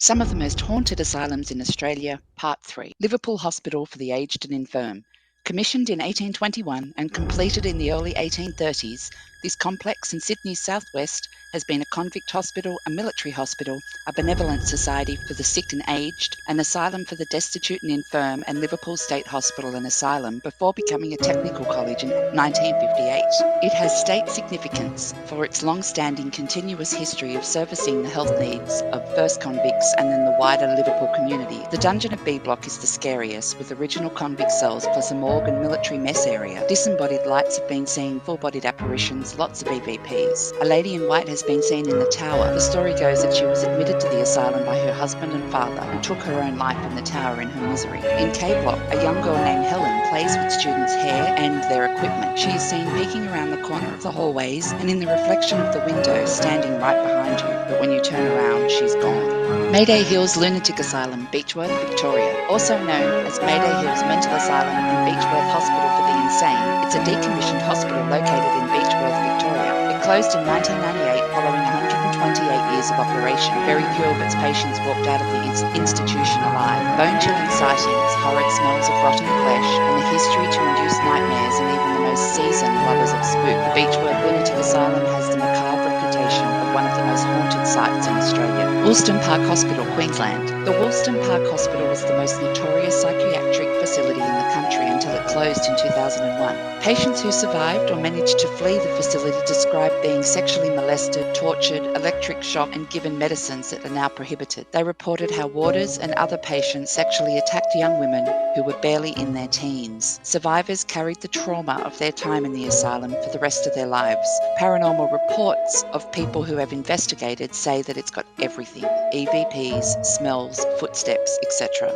Some of the most haunted asylums in Australia, Part 3. Liverpool Hospital for the Aged and Infirm. Commissioned in 1821 and completed in the early 1830s, this complex in Sydney's southwest has been a convict hospital, a military hospital, a benevolent society for the sick and aged, an asylum for the destitute and infirm, and Liverpool State Hospital and Asylum before becoming a technical college in 1958. It has state significance for its long-standing continuous history of servicing the health needs of first convicts and then the wider Liverpool community. The dungeon of B Block is the scariest, with original convict cells plus a morgue and military mess area. Disembodied lights have been seen, full-bodied apparitions, lots of EVPs. A lady in white has been seen in the tower. The story goes that she was admitted to the asylum by her husband and father and took her own life in the tower in her misery. In K Block, a young girl named Helen plays with students' hair and their equipment. She is seen peeking around the corner of the hallways and in the reflection of the window standing right behind you, but when you turn around, she's gone. Mayday Hills Lunatic Asylum, Beechworth, Victoria. Also known as Mayday Hills Mental Asylum and Beechworth Hospital for the Insane, it's a decommissioned hospital located in Beechworth, Victoria. It closed in 1998 following 128 years of operation. Very few of its patients walked out of the institution alive. Bone-chilling sightings, horrid smells of rotten flesh, and a history to induce nightmares in even the most seasoned lovers of spook. The Beechworth Lunatic Asylum has the macabre reputation of one of the most haunted sites in Australia. Woolston Park Hospital, Queensland. The Woolston Park Hospital was the most notorious psychiatric facility in the country until it closed in 2001. Patients who survived or managed to flee the facility described being sexually molested, tortured, electric shocked, and given medicines that are now prohibited. They reported how warders and other patients sexually attacked young women who were barely in their teens. Survivors carried the trauma of their time in the asylum for the rest of their lives. Paranormal reports of people who have investigated say that it's got everything: EVPs, smells, footsteps, etc.